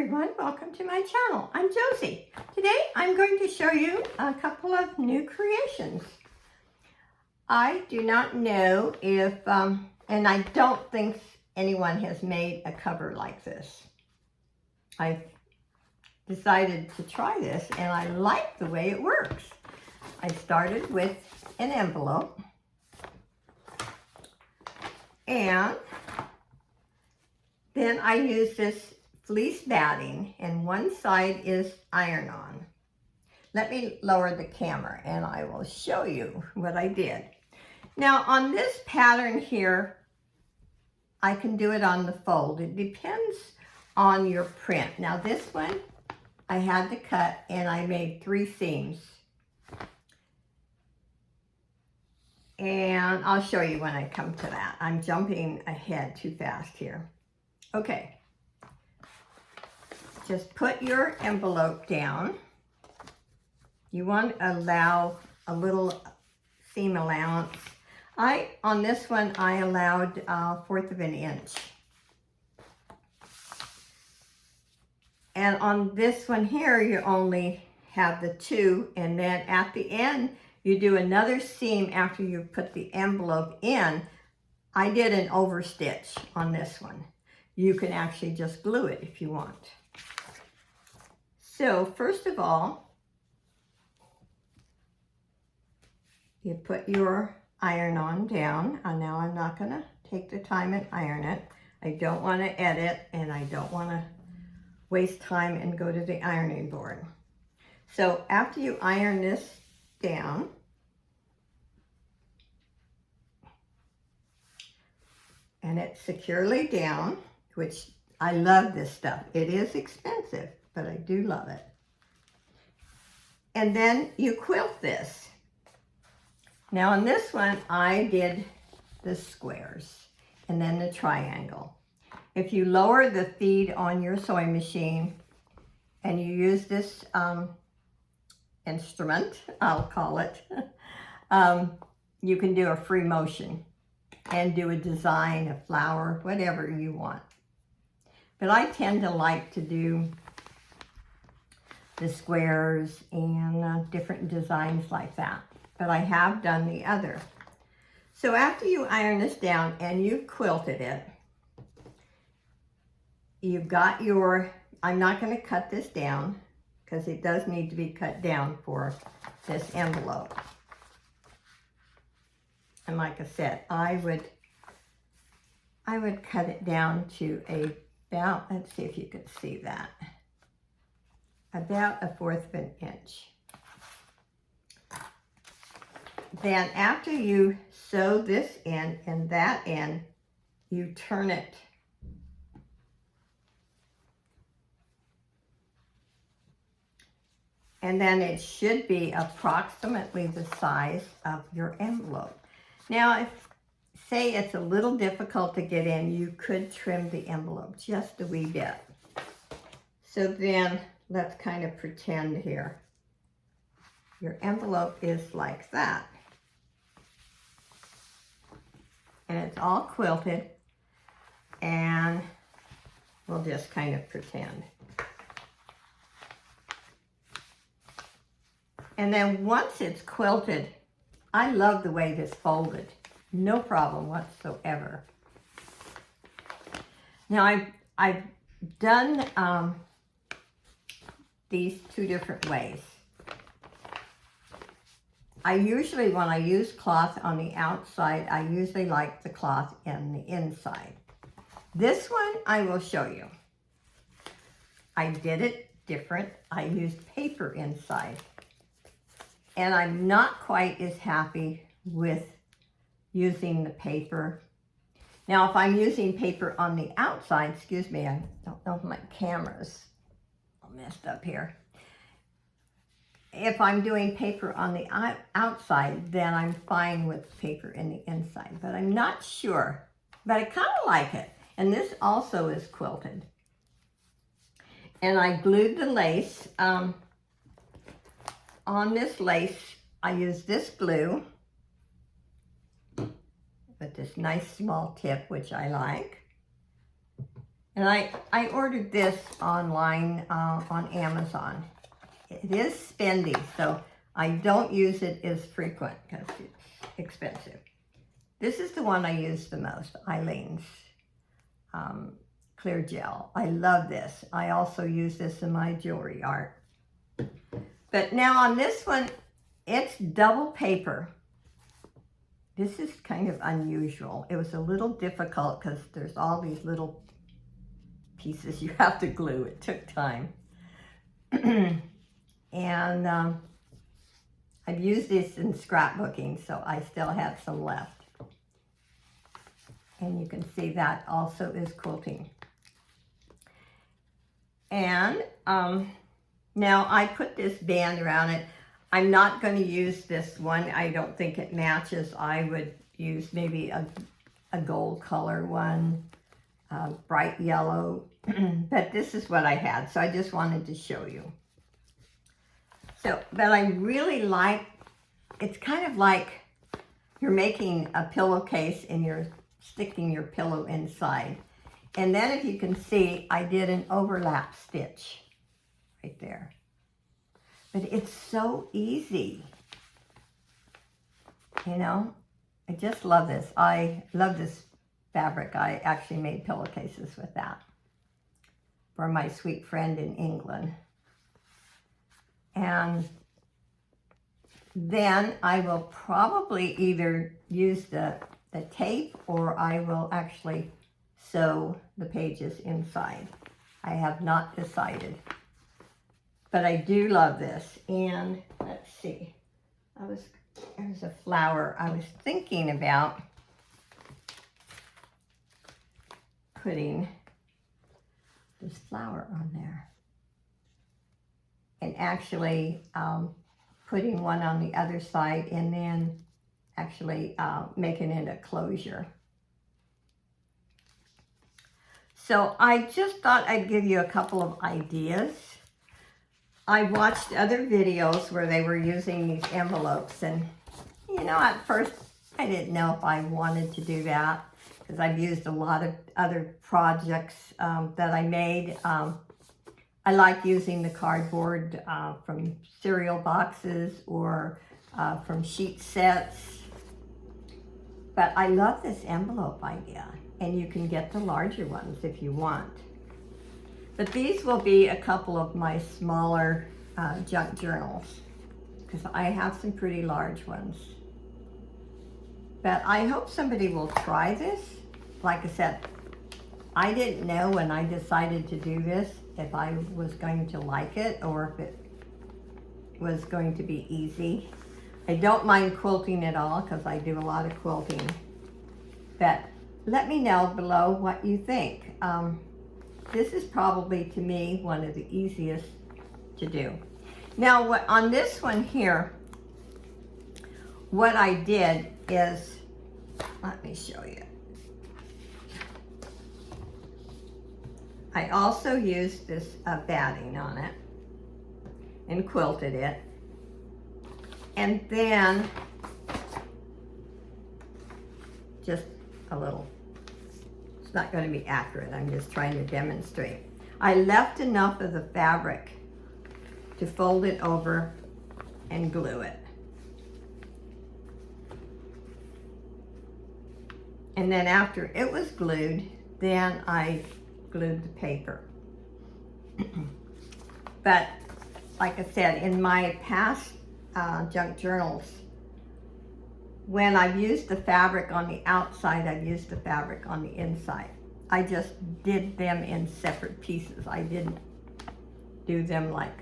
everyone, welcome to my channel. I'm Josie. Today I'm going to show you a couple of new creations. I do not know if, and I don't think anyone has made a cover like this. I decided to try this and I like the way it works. I started with an envelope and then I used this fleece batting and one side is iron-on. Let me lower the camera and I will show you what I did. Now on this pattern here, I can do it on the fold. It depends on your print. Now this one, I had to cut and I made 3 seams. And I'll show you when I come to that. I'm jumping ahead too fast here. Okay. Just put your envelope down. You want to allow a little seam allowance. On this one, I allowed 1/4 of an inch. And on this one here, you only have the 2, and then at the end, you do another seam after you put the envelope in. I did an overstitch on this one. You can actually just glue it if you want. So first of all, you put your iron-on down. And now I'm not going to take the time and iron it. I don't want to edit and I don't want to waste time and go to the ironing board. So after you iron this down, and it's securely down, which I love this stuff. It is expensive, but I do love it. And then you quilt this. Now on this one, I did the squares and then the triangle. If you lower the feed on your sewing machine and you use this instrument, I'll call it, you can do a free motion and do a design, a flower, whatever you want. But I tend to like to do the squares and different designs like that. But I have done the other. So after you iron this down and you've quilted it, you've got your, I'm not going to cut this down because it does need to be cut down for this envelope. And like I said, I would cut it down to about, let's see if you can see that, about 1/4 of an inch. Then after you sew this in and that in, you turn it and then it should be approximately the size of your envelope. Now, if say it's a little difficult to get in, you could trim the envelope just a wee bit. So then let's kind of pretend here. Your envelope is like that. And it's all quilted, and we'll just kind of pretend. And then once it's quilted, I love the way this folded. No problem whatsoever. Now I've done these 2 different ways. I usually, when I use cloth on the outside, I usually like the cloth in the inside. This one I will show you. I did it different. I used paper inside. And I'm not quite as happy with using the paper. Now, if I'm using paper on the outside, excuse me, I don't know if my camera's all messed up here. If I'm doing paper on the outside, then I'm fine with paper in the inside, but I'm not sure. But I kind of like it. And this also is quilted. And I glued the lace. On this lace, I used this glue with this nice small tip, which I like. And I ordered this online on Amazon. It is spendy, so I don't use it as frequent because it's expensive. This is the one I use the most, Eileen's Clear Gel. I love this. I also use this in my jewelry art. But now on this one, it's double paper. This is kind of unusual. It was a little difficult because there's all these little pieces you have to glue. It took time. And I've used this in scrapbooking, so I still have some left. And you can see that also is quilting. And now I put this band around it. I'm not going to use this one. I don't think it matches. I would use maybe a gold color one, bright yellow. But this is what I had, so I just wanted to show you. So, but I really like, it's kind of like you're making a pillowcase and you're sticking your pillow inside. And then if you can see, I did an overlap stitch right there. But it's so easy. You know, I just love this. I love this fabric. I actually made pillowcases with that for my sweet friend in England. And then I will probably either use the tape or I will actually sew the pages inside. I have not decided. But I do love this. And let's see. There's a flower. I was thinking about putting this flower on there. And actually putting one on the other side and then actually making it a closure. So I just thought I'd give you a couple of ideas. I watched other videos where they were using these envelopes, and you know, at first I didn't know if I wanted to do that because I've used a lot of other projects that I made. I like using the cardboard from cereal boxes or from sheet sets. But I love this envelope idea, and you can get the larger ones if you want. But these will be a couple of my smaller junk journals because I have some pretty large ones. But I hope somebody will try this. Like I said, I didn't know when I decided to do this if I was going to like it or if it was going to be easy. I don't mind quilting at all because I do a lot of quilting. But let me know below what you think. This is probably, to me, one of the easiest to do. Now, on this one here, what I did is, let me show you. I also used this batting on it and quilted it. And then just a little. It's not going to be accurate. I'm just trying to demonstrate. I left enough of the fabric to fold it over and glue it. And then after it was glued, then I glued the paper. But like I said, in my past junk journals, when I've used the fabric on the outside, I've used the fabric on the inside. I just did them in separate pieces. I didn't do them like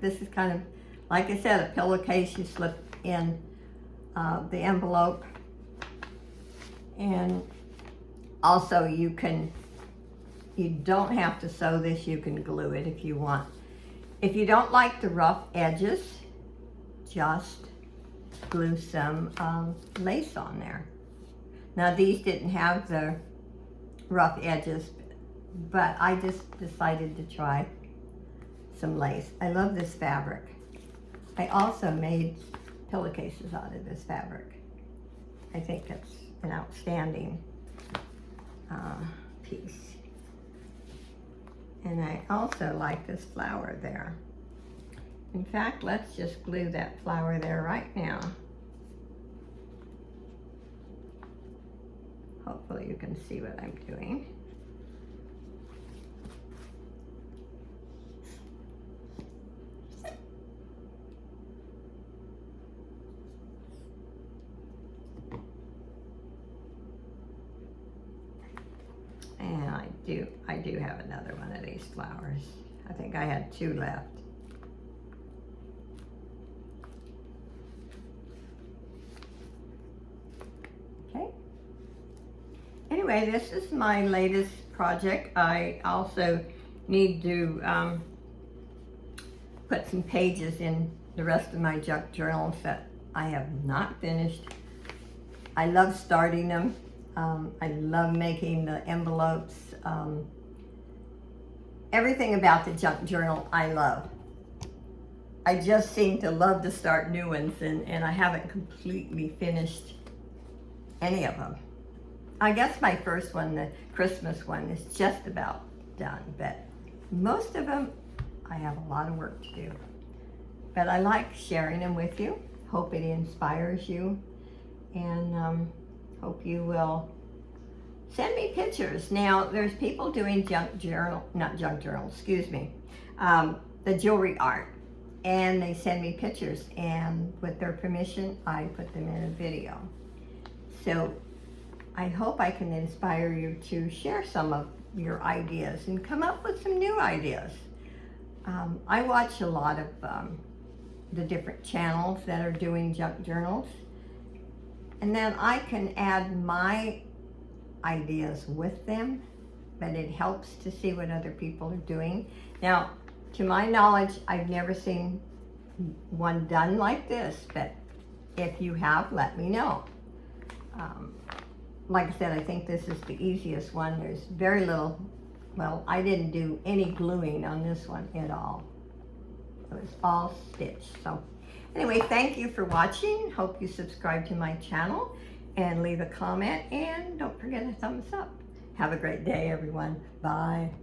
this is kind of, like I said, a pillowcase. You slip in the envelope. And also you don't have to sew this, you can glue it if you want. If you don't like the rough edges, just glue some lace on there. Now these didn't have the rough edges, but I just decided to try some lace. I love this fabric. I also made pillowcases out of this fabric. I think that's an outstanding piece. And I also like this flower there. In fact, let's just glue that flower there right now. Hopefully you can see what I'm doing. And I do have another one of these flowers. I think I had 2 left. Okay. Anyway, this is my latest project. I also need to put some pages in the rest of my junk journals that I have not finished. I love starting them. I love making the envelopes. Everything about the junk journal I love. I just seem to love to start new ones, and I haven't completely finished any of them. I guess my first one, the Christmas one, is just about done, but most of them I have a lot of work to do. But I like sharing them with you. Hope it inspires you, and hope you will send me pictures. Now, there's people doing the jewelry art, and they send me pictures, and with their permission, I put them in a video. So I hope I can inspire you to share some of your ideas and come up with some new ideas. I watch a lot of the different channels that are doing junk journals, and then I can add my ideas with them, but it helps to see what other people are doing. Now, to my knowledge, I've never seen one done like this, but if you have, let me know. Like I said, I think this is the easiest one. There's very little, well, I didn't do any gluing on this one at all. It was all stitched. So anyway, thank you for watching. Hope you subscribe to my channel and leave a comment, and don't forget a thumbs up. Have a great day, everyone. Bye.